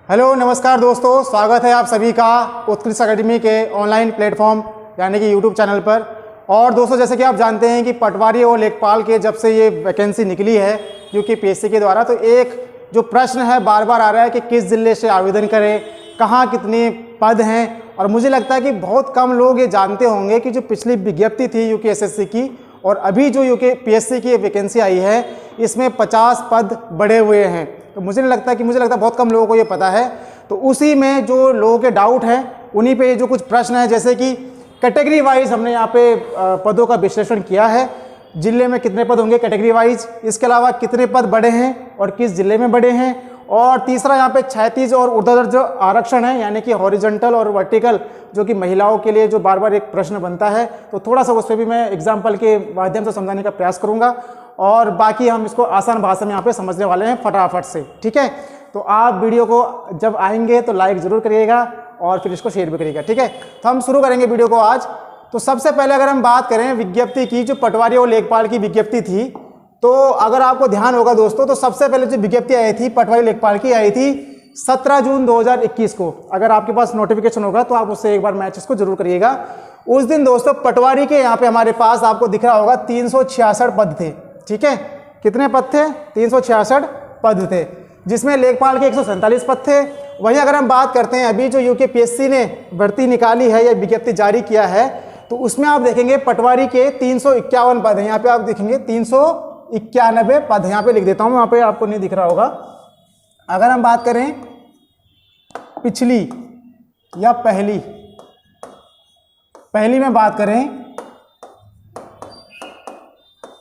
Hello नमस्कार दोस्तों, स्वागत है आप सभी का उत्कृष्ट अकेडमी के ऑनलाइन प्लेटफॉर्म यानी कि यूट्यूब चैनल पर। और दोस्तों, जैसे कि आप जानते हैं कि पटवारी और लेखपाल के जब से ये वैकेंसी निकली है यूपीएससी के द्वारा, तो एक जो प्रश्न है बार बार आ रहा है कि किस जिले से आवेदन करें, कहाँ कितने पद हैं। और मुझे लगता है कि बहुत कम लोग ये जानते होंगे कि जो पिछली विज्ञप्ति थी यूपीएससी की और अभी जो यूपीएससी की वैकेंसी आई है, इसमें 50 पद बढ़े हुए हैं। तो मुझे लगता है बहुत कम लोगों को ये पता है। तो उसी में जो लोगों के डाउट हैं उन्हीं पे जो कुछ प्रश्न हैं, जैसे कि कैटेगरी वाइज हमने यहाँ पे पदों का विश्लेषण किया है। जिले में कितने पद होंगे कैटेगरी वाइज, इसके अलावा कितने पद बढ़े हैं और किस जिले में बढ़े हैं। और तीसरा यहाँ पे क्षैतिज और ऊर्ध्वाधर जो आरक्षण है यानी कि हॉरिजॉन्टल और वर्टिकल, जो कि महिलाओं के लिए जो बार बार एक प्रश्न बनता है, तो थोड़ा सा उस पर भी मैं एग्जाम्पल के माध्यम से समझाने का प्रयास करूँगा। और बाकी हम इसको आसान भाषा में यहाँ पे समझने वाले हैं फटाफट से, ठीक है। तो आप वीडियो को जब आएंगे तो लाइक ज़रूर करिएगा और फिर इसको शेयर भी करिएगा, ठीक है। तो हम शुरू करेंगे वीडियो को आज। तो सबसे पहले अगर हम बात करें विज्ञप्ति की, जो पटवारी और लेखपाल की विज्ञप्ति थी, तो अगर आपको ध्यान होगा दोस्तों, तो सबसे पहले जो विज्ञप्ति आई थी पटवारी लेखपाल की आई थी 17 जून 2021 को। अगर आपके पास नोटिफिकेशन होगा तो आप उससे एक बार मैच इसको जरूर करिएगा। उस दिन दोस्तों पटवारी के यहाँ पे हमारे पास आपको दिख रहा होगा 366 पद थे, ठीक है। कितने पद थे? 366 पद थे, जिसमें लेखपाल के 147 पद थे। वहीं अगर हम बात करते हैं अभी जो यूपीएससी ने भर्ती निकाली है या विज्ञप्ति जारी किया है, तो उसमें आप देखेंगे पटवारी के 351 पद हैं। यहाँ पे आप देखेंगे 391 पद, यहाँ पे लिख देता हूँ, वहाँ पे आपको नहीं दिख रहा होगा। अगर हम बात करें पिछली या पहली में बात करें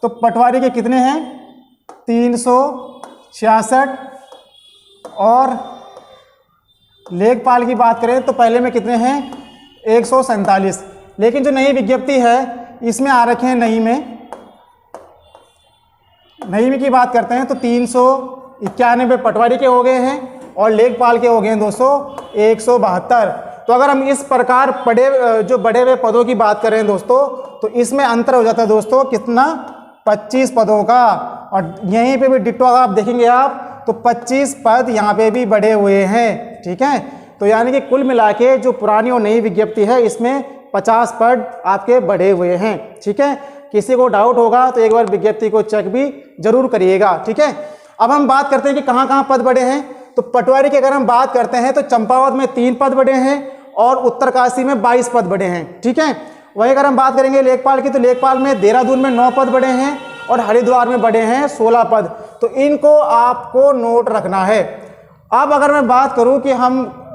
तो पटवारी के कितने हैं? 366। और लेखपाल की बात करें तो पहले में कितने हैं? 147। लेकिन जो नई विज्ञप्ति है इसमें आ रखे हैं नई में की बात करते हैं तो 391 पटवारी के हो गए हैं और लेखपाल के हो गए हैं दोस्तों 172। तो अगर हम इस प्रकार जो बढ़े हुए पदों की बात करें दोस्तों, तो इसमें अंतर हो जाता है दोस्तों कितना? 25 पदों का। और यहीं पे भी डिट्टो अगर आप देखेंगे आप तो 25 पद यहाँ पे भी बढ़े हुए हैं, ठीक है। तो यानी कि कुल मिला के जो पुरानी और नई विज्ञप्ति है इसमें 50 पद आपके बढ़े हुए हैं, ठीक है। किसी को डाउट होगा तो एक बार विज्ञप्ति को चेक भी जरूर करिएगा, ठीक है। अब हम बात करते हैं कि कहाँ कहाँ पद बढ़े हैं। तो पटवारी की अगर हम बात करते हैं तो चंपावत में 3 पद बढ़े हैं और उत्तरकाशी में 22 पद बढ़े हैं, ठीक है। वहीं अगर हम बात करेंगे लेखपाल की, तो लेखपाल में देहरादून में 9 पद बढ़े हैं और हरिद्वार में बढ़े हैं 16 पद। तो इनको आपको नोट रखना है। अब अगर मैं बात करूं कि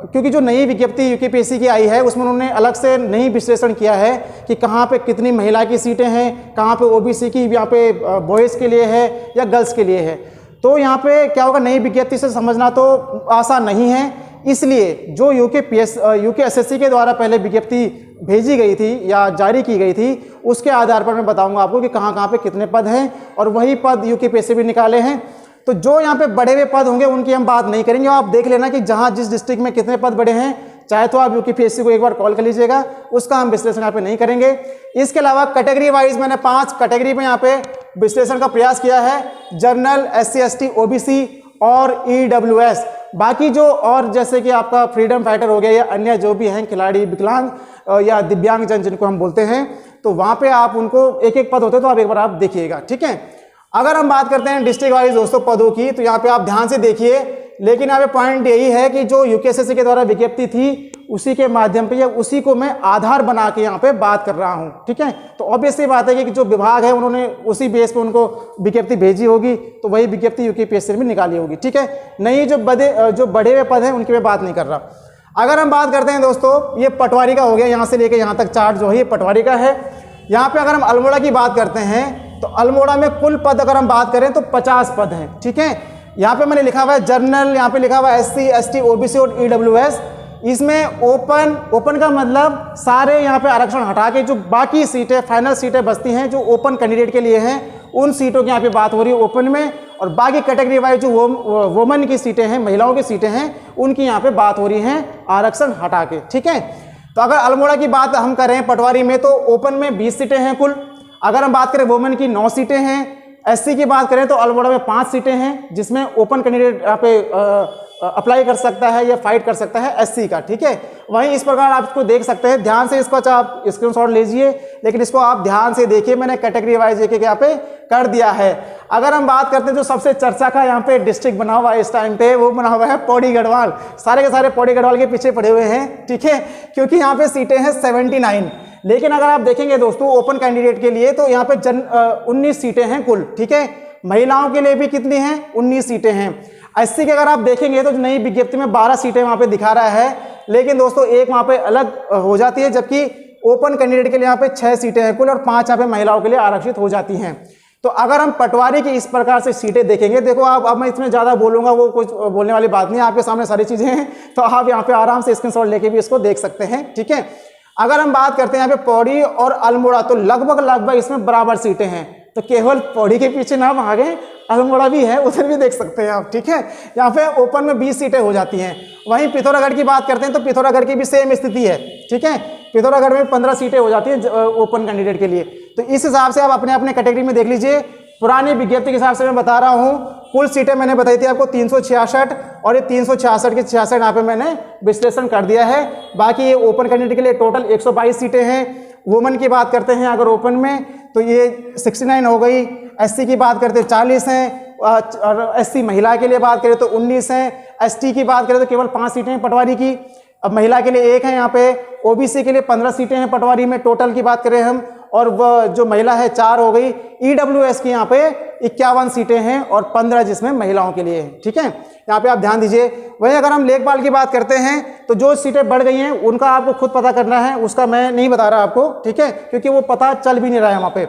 क्योंकि जो नई विज्ञप्ति यूपीएससी की आई है उसमें उन्होंने अलग से नई विश्लेषण किया है कि कहाँ पे कितनी महिला की सीटें हैं, कहाँ पे ओबीसी की यहाँ पे बॉयज़ के लिए है या गर्ल्स के लिए है। तो यहाँ पे क्या होगा, नई विज्ञप्ति से समझना तो आसान नहीं है। इसलिए जो यूपीएससी के द्वारा पहले विज्ञप्ति भेजी गई थी या जारी की गई थी, उसके आधार पर मैं बताऊंगा आपको कि कहाँ कहाँ पे कितने पद हैं और वही पद यूपीएससी भी निकाले हैं। तो जो यहाँ पे बढ़े हुए पद होंगे उनकी हम बात नहीं करेंगे। आप देख लेना कि जहाँ जिस डिस्ट्रिक्ट में कितने पद बढ़े हैं, चाहे तो आप यूपीएससी को एक बार कॉल कर लीजिएगा, उसका हम विश्लेषण यहाँ पे नहीं करेंगे। इसके अलावा कैटेगरी वाइज मैंने 5 कैटेगरी में यहाँ पे विश्लेषण का प्रयास किया है, जनरल, SC ST OBC और EWS। बाकी जो और जैसे कि आपका फ्रीडम फाइटर हो गया या अन्य जो भी हैं खिलाड़ी, विकलांग या दिव्यांग जन जिनको हम बोलते हैं, तो वहाँ पे आप उनको एक एक पद होते हैं, तो आप एक बार आप देखिएगा, ठीक है। अगर हम बात करते हैं डिस्ट्रिक्ट वाइज दोस्तों पदों की, तो यहाँ पे आप ध्यान से देखिए। लेकिन यहाँ पे पॉइंट यही है कि जो यूपीएससी के द्वारा विज्ञप्ति थी उसी के माध्यम पे या उसी को मैं आधार बना के यहाँ पे बात कर रहा हूँ, ठीक है। तो ऑब्वियसली बात है कि जो विभाग है उन्होंने उसी बेस पे उनको विज्ञप्ति भेजी होगी, तो वही विज्ञप्ति यूपीएससी ने भी निकाली होगी, ठीक है। नहीं जो बढ़े हुए पद हैं उनकी मैं बात नहीं कर रहा। अगर हम बात करते हैं दोस्तों, ये पटवारी का हो गया, यहाँ से लेकर यहाँ तक चार्ट जो है ये पटवारी का है। यहाँ पे अगर हम अल्मोड़ा की बात करते हैं तो अल्मोड़ा में कुल पद अगर हम बात करें तो 50 पद हैं, ठीक है। यहाँ पे मैंने लिखा हुआ है जनरल, यहाँ पे लिखा हुआ है SC ST OBC और EWS। इसमें ओपन का मतलब सारे यहाँ पे आरक्षण हटा के जो बाकी सीटें, फाइनल सीटें बचती हैं जो ओपन कैंडिडेट के लिए हैं, उन सीटों की यहाँ पे बात हो रही है ओपन में। और बाकी कैटेगरी वाइज जो वोमन की सीटें हैं, महिलाओं की सीटें हैं, उनकी यहाँ पे बात हो रही हैं आरक्षण हटा के, ठीक है। तो अगर अल्मोड़ा की बात हम करें पटवारी में, तो ओपन में 20 सीटें हैं कुल। अगर हम बात करें वोमेन की 9 सीटें हैं। SC की बात करें तो अल्मोड़ा में 5 सीटें हैं, जिसमें ओपन कैंडिडेट यहाँ पे अप्लाई कर सकता है या फाइट कर सकता है एससी का, ठीक है। वहीं इस प्रकार आप इसको देख सकते हैं, ध्यान से इसको अच्छा आप स्क्रीनशॉट लीजिए, लेकिन इसको आप ध्यान से देखिए, मैंने कैटेगरी वाइज एक यहाँ पे कर दिया है। अगर हम बात करते हैं जो सबसे चर्चा का यहाँ पे डिस्ट्रिक्ट बना हुआ है इस टाइम पे, वो बना हुआ है पौड़ी गढ़वाल। सारे के सारे पौड़ी गढ़वाल के पीछे पड़े हुए हैं, ठीक है, क्योंकि यहाँ पे सीटें हैं 79। लेकिन अगर आप देखेंगे दोस्तों ओपन कैंडिडेट के लिए तो यहाँ पे 19 सीटें हैं कुल, ठीक है। महिलाओं के लिए भी कितनी हैं, 19 सीटें हैं। एससी के अगर आप देखेंगे तो नई विज्ञप्ति में 12 सीटें वहां पे दिखा रहा है, लेकिन दोस्तों एक वहां पे अलग हो जाती है, जबकि ओपन कैंडिडेट के लिए यहाँ पे 6 सीटें हैं कुल और 5 यहाँ पे महिलाओं के लिए आरक्षित हो जाती हैं। तो अगर हम पटवारी की इस प्रकार से सीटें देखेंगे, देखो आप, अब मैं इसमें ज्यादा बोलूंगा वो कुछ बोलने वाली बात नहीं, आपके सामने सारी चीजें हैं, तो आप यहाँ पे आराम से स्क्रीनशॉट लेके भी इसको देख सकते हैं, ठीक है। अगर हम बात करते हैं यहाँ पे पौड़ी और अल्मोड़ा, तो लगभग इसमें बराबर सीटें हैं, तो केवल पौड़ी के पीछे ना भागे, अल्मोड़ा भी है, उधर भी देख सकते हैं आप, ठीक है। यहाँ पे ओपन में 20 सीटें हो जाती हैं। वहीं पिथौरागढ़ की बात करते हैं तो पिथौरागढ़ की भी सेम स्थिति है, ठीक है। पिथौरागढ़ में 15 सीटें हो जाती हैं ओपन कैंडिडेट के लिए। तो इस हिसाब से आप अपने अपने कैटेगरी में देख लीजिए। पुरानी विज्ञप्ति के हिसाब से मैं बता रहा हूँ, कुल सीटें मैंने बताई थी आपको 366, और ये 366 के 66 यहाँ पे मैंने विश्लेषण कर दिया है। बाकी ये ओपन कैंडिडेट के लिए टोटल 122 सीटें हैं। वुमेन की बात करते हैं अगर ओपन में तो ये 69 हो गई। एससी की बात करते हैं 40 हैं, और एससी महिला के लिए बात करें तो 19 हैं। एसटी की बात करें तो केवल 5 सीटें हैं पटवारी की, अब महिला के लिए 1 है यहाँ पे। ओबीसी के लिए 15 सीटें हैं पटवारी में, टोटल की बात करें हम, और वह जो महिला है 4 हो गई। ईडब्ल्यूएस की यहाँ पे 51 सीटें हैं और 15 जिसमें महिलाओं के लिए है, ठीक है। यहाँ पे आप ध्यान दीजिए। वहीं अगर हम लेखपाल की बात करते हैं तो जो सीटें बढ़ गई हैं उनका आपको खुद पता करना है, उसका मैं नहीं बता रहा आपको, ठीक है, क्योंकि वो पता चल भी नहीं रहा है वहाँ पे।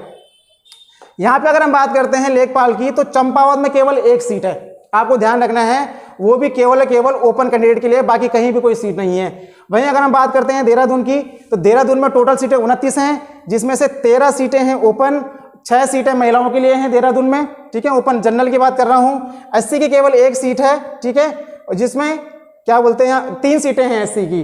यहाँ पे अगर हम बात करते हैं लेखपाल की तो चंपावत में केवल 1 सीट है, आपको ध्यान रखना है, वो भी केवल ओपन कैंडिडेट के लिए, बाकी कहीं भी कोई सीट नहीं है। वहीं अगर हम बात करते हैं देहरादून की तो देहरादून में टोटल सीटें 29 हैं, जिसमें से 13 सीटें हैं ओपन, 6 सीटें महिलाओं के लिए हैं देहरादून में, ठीक है। ओपन जनरल की बात कर रहा हूँ। एससी की केवल 1 सीट है, ठीक है, जिसमें क्या बोलते हैं 3 सीटें हैं एससी की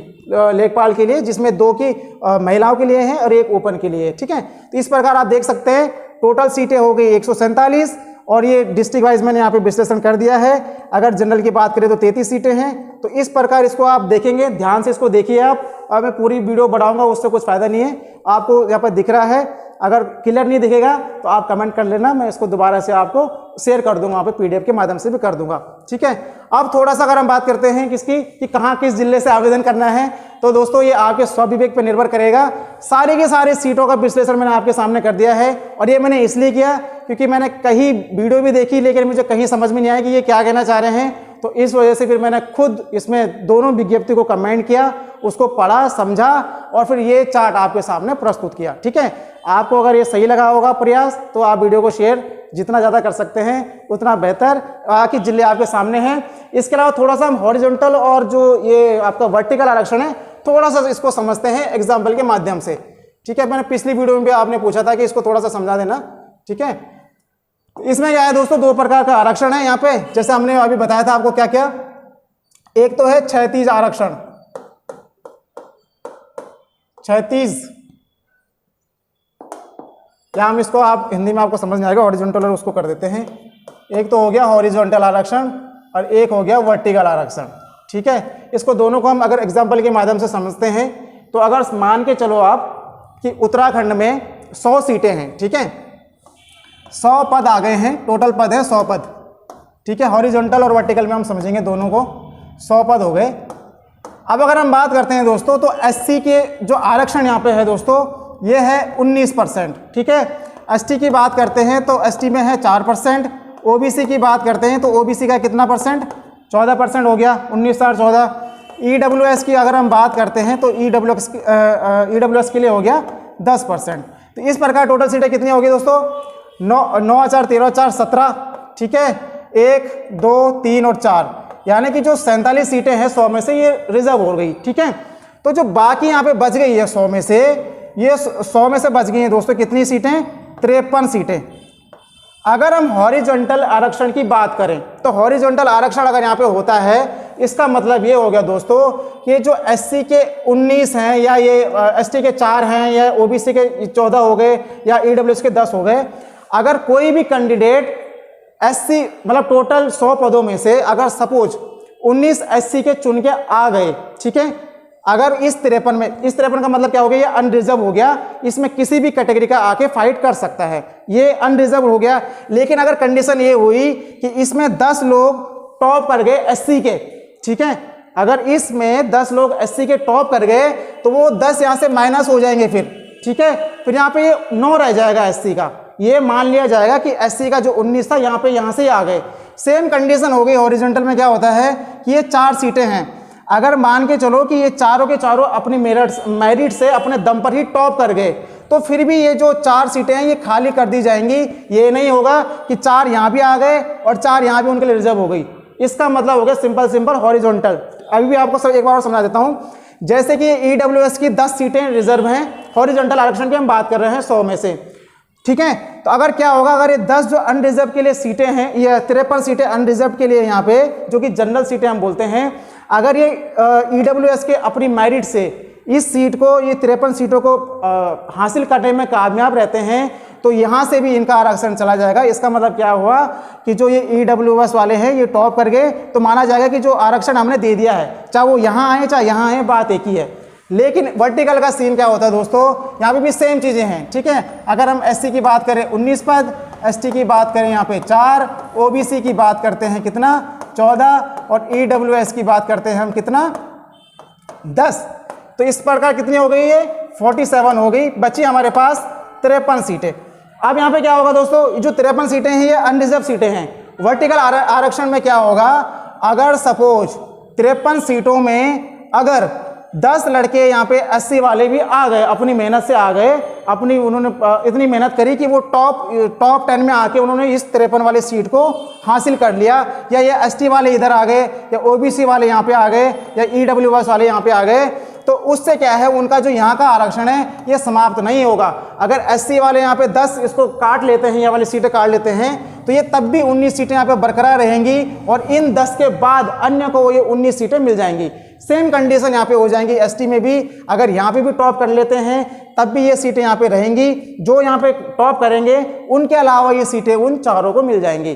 लेखपाल के लिए, जिसमें 2 की महिलाओं के लिए हैं और 1 ओपन के लिए, ठीक है। तो इस प्रकार आप देख सकते हैं टोटल सीटें हो गई 147, और ये डिस्ट्रिक्ट वाइज मैंने यहाँ पे विश्लेषण कर दिया है। अगर जनरल की बात करें तो 33 सीटें हैं। तो इस प्रकार इसको आप देखेंगे, ध्यान से इसको देखिए आप। अब मैं पूरी वीडियो बढ़ाऊंगा उससे कुछ फायदा नहीं है, आपको यहाँ पर दिख रहा है। अगर क्लियर नहीं दिखेगा तो आप कमेंट कर लेना, मैं इसको दोबारा से आपको शेयर कर दूंगा, वहाँ पे पीडीएफ के माध्यम से भी कर दूंगा, ठीक है। अब थोड़ा सा अगर हम बात करते हैं किसकी कि कहाँ किस जिले से आवेदन करना है, तो दोस्तों ये आपके स्वविवेक पर निर्भर करेगा। सारी के सारे सीटों का विश्लेषण मैंने आपके सामने कर दिया है, और ये मैंने इसलिए किया क्योंकि मैंने कहीं वीडियो भी देखी लेकिन मुझे कहीं समझ में नहीं आया कि ये क्या कहना चाह रहे हैं। तो इस वजह से फिर मैंने खुद इसमें दोनों विज्ञप्ति को कमेंट किया, उसको पढ़ा, समझा, और फिर ये चार्ट आपके सामने प्रस्तुत किया, ठीक है। आपको अगर ये सही लगा होगा प्रयास तो आप वीडियो को शेयर जितना ज़्यादा कर सकते हैं उतना बेहतर, कि जिले आपके सामने हैं। इसके अलावा थोड़ा सा हम हॉरिजॉन्टल और जो ये आपका वर्टिकल आरक्षण है थोड़ा सा इसको समझते हैं एग्जाम्पल के माध्यम से, ठीक है। मैंने पिछली वीडियो में भी आपने पूछा था कि इसको थोड़ा सा समझा देना, ठीक है। इसमें क्या है दोस्तों, 2 प्रकार का आरक्षण है यहाँ पे, जैसे हमने अभी बताया था आपको क्या क्या। एक तो है क्षैतिज आरक्षण, क्षैतिज, या हम इसको आप हिंदी में आपको समझ नहीं आएगा, हॉरिजॉन्टल और उसको कर देते हैं। एक तो हो गया हॉरिजॉन्टल आरक्षण और एक हो गया वर्टिकल आरक्षण, ठीक है। इसको दोनों को हम अगर एग्जाम्पल के माध्यम से समझते हैं तो अगर मान के चलो आप कि उत्तराखंड में 100 सीटें हैं, ठीक है, 100 पद आ गए हैं, टोटल पद है 100 पद, ठीक है। हॉरिजॉन्टल और वर्टिकल में हम समझेंगे दोनों को, 100 पद हो गए। अब अगर हम बात करते हैं दोस्तों तो एससी के जो आरक्षण यहाँ पे है दोस्तों ये है 19%, ठीक है। एसटी की बात करते हैं तो एसटी में है 4%। ओबीसी की बात करते हैं तो ओबीसी का कितना परसेंट, 14% हो गया, 19 और 14। ईडब्ल्यूएस की अगर हम बात करते हैं तो ईडब्ल्यूएस के लिए हो गया 10%। तो इस प्रकार टोटल सीटें कितनी होगी दोस्तों, 9 4 13 4 17, ठीक है। 1 2 3 और 4, यानी कि जो 47 सीटें हैं 100 में से ये रिजर्व हो गई, ठीक है। तो जो बाकी यहाँ पे बच गई है 100 में से, ये 100 में से बच गई हैं दोस्तों कितनी सीटें, 53 सीटें। अगर हम हॉरिजॉन्टल आरक्षण की बात करें तो हॉरिजॉन्टल आरक्षण अगर यहाँ पे होता है, इसका मतलब ये हो गया दोस्तों कि जो एससी के 19 हैं या ये एसटी के 4 हैं या ओबीसी के 14 हो गए या ईडब्ल्यूएस के 10 हो गए, अगर कोई भी कैंडिडेट एससी मतलब टोटल 100 पदों में से अगर सपोज 19 SC के चुन के आ गए, ठीक है। अगर इस 53 में, इस 53 का मतलब क्या हो गया, ये अनरिजर्व हो गया, इसमें किसी भी कैटेगरी का आके फाइट कर सकता है, ये अनरिजर्व हो गया। लेकिन अगर कंडीशन ये हुई कि इसमें 10 लोग टॉप कर गए SC के, ठीक है, अगर इसमें 10 लोग SC के टॉप कर गए तो वो 10 यहाँ से माइनस हो जाएंगे फिर, ठीक है, फिर यहाँ पे ये 9 रह जाएगा SC का। ये मान लिया जाएगा कि SC का जो 19 था यहाँ पे यहाँ से आ गए। सेम कंडीशन हो गई हॉरिजॉन्टल में। क्या होता है कि ये 4 सीटें हैं, अगर मान के चलो कि ये चारों के चारों अपनी मेरिट से अपने दम पर ही टॉप कर गए, तो फिर भी ये जो 4 सीटें हैं ये खाली कर दी जाएंगी। ये नहीं होगा कि 4 यहाँ भी आ गए और 4 यहाँ भी उनके लिए रिजर्व हो गई। इसका मतलब हो गया सिंपल हॉरिजॉन्टल। अभी भी आपको सब एक बार और समझा देता हूँ। जैसे कि EWS की 10 सीटें रिजर्व हैं, हॉरिजॉन्टल आरक्षण की हम बात कर रहे हैं 100 में से, ठीक है। तो अगर क्या होगा, अगर ये 10 जो अनरिजर्व के लिए सीटें हैं, ये 53 सीटें अनरिजर्व के लिए यहाँ पे जो कि जनरल सीटें हम बोलते हैं, अगर ये EWS के अपनी मेरिट से इस सीट को, ये 53 सीटों को हासिल करने में कामयाब रहते हैं, तो यहाँ से भी इनका आरक्षण चला जाएगा। इसका मतलब क्या हुआ कि जो ये EWS वाले हैं ये टॉप कर गए, तो माना जाएगा कि जो आरक्षण हमने दे दिया है, चाहे वो यहाँ आए चाहे यहाँ आए, बात एक ही है। लेकिन वर्टिकल का सीन क्या होता है दोस्तों, यहाँ पे भी सेम चीज़ें हैं, ठीक है। अगर हम SC की बात करें 19 पद, ST की बात करें यहाँ पे 4, OBC की बात करते हैं कितना 14, और EWS की बात करते हैं हम कितना 10। तो इस प्रकार कितनी हो गई है 47 हो गई, बची हमारे पास 53 सीटें। अब यहाँ पे क्या होगा दोस्तों, जो 53 सीटें हैं ये अनरिजर्व सीटें हैं। वर्टिकल आरक्षण में क्या होगा, अगर सपोज 53 सीटों में अगर 10 लड़के यहाँ पे SC वाले भी आ गए, अपनी मेहनत से आ गए, अपनी उन्होंने इतनी मेहनत करी कि वो टॉप 10 में आके उन्होंने इस 53 वाले सीट को हासिल कर लिया, या ये ST वाले इधर आ गए, या OBC वाले यहाँ पे आ गए, या EWS वाले यहाँ पे आ गए, तो उससे क्या है, उनका जो यहाँ का आरक्षण है ये समाप्त नहीं होगा। अगर SC वाले यहाँ पे 10 इसको काट लेते हैं, ये वाली सीटें काट लेते हैं, तो ये तब भी 19 सीटें यहाँ पे बरकरार रहेंगी, और इन 10 के बाद अन्य को ये 19 सीटें मिल जाएंगी। सेम कंडीशन यहाँ पे हो जाएंगी ST में भी। अगर यहाँ पे भी टॉप कर लेते हैं तब भी ये सीटें यहाँ पे रहेंगी, जो यहाँ पे टॉप करेंगे उनके अलावा ये सीटें उन चारों को मिल जाएंगी।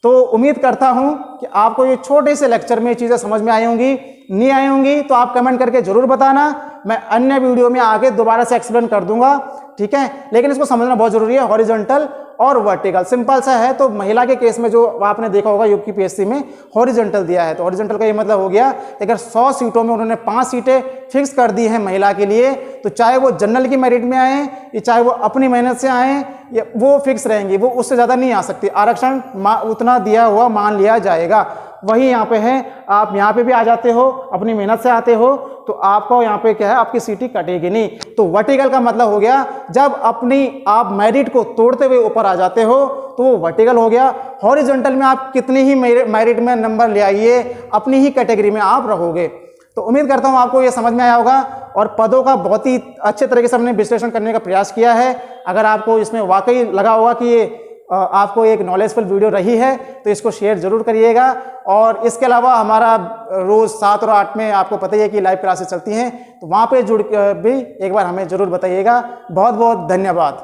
तो उम्मीद करता हूँ कि आपको ये छोटे से लेक्चर में चीज़ें समझ में आई होंगी। नहीं आई होंगी तो आप कमेंट करके ज़रूर बताना, मैं अन्य वीडियो में आगे दोबारा से एक्सप्लेन कर दूंगा, ठीक है। लेकिन इसको समझना बहुत ज़रूरी है, हॉरिजॉन्टल और वर्टिकल सिंपल सा है। तो महिला के केस में जो आपने देखा होगा UPSC में हॉरिजॉन्टल दिया है, तो हॉरिजॉन्टल का ये मतलब हो गया अगर 100 सीटों में उन्होंने 5 सीटें फिक्स कर दी हैं महिला के लिए, तो चाहे वो जनरल की मेरिट में आए या चाहे वो अपनी मेहनत से आए, या वो फिक्स रहेंगी, वो उससे ज़्यादा नहीं आ सकती। आरक्षण उतना दिया हुआ मान लिया जाएगा। वही यहाँ पे है, आप यहाँ पे भी आ जाते हो, अपनी मेहनत से आते हो, तो आपको यहाँ पे क्या है, आपकी सीट कटेगी नहीं। तो वर्टिकल का मतलब हो गया जब अपनी आप मेरिट को तोड़ते हुए ऊपर आ जाते हो तो वो वर्टिकल हो गया। हॉरिजॉन्टल में आप कितनी ही मेरिट में नंबर ले आइए, अपनी ही कैटेगरी में आप रहोगे। तो उम्मीद करता हूँ आपको ये समझ में आया होगा, और पदों का बहुत ही अच्छे तरीके से हमने विश्लेषण करने का प्रयास किया है। अगर आपको इसमें वाकई लगा होगा कि ये आपको एक नॉलेजफुल वीडियो रही है तो इसको शेयर जरूर करिएगा। और इसके अलावा हमारा रोज़ 7 और 8 में आपको पता ही है कि लाइव क्लासेस चलती हैं, तो वहाँ पे जुड़ भी एक बार हमें ज़रूर बताइएगा। बहुत बहुत धन्यवाद।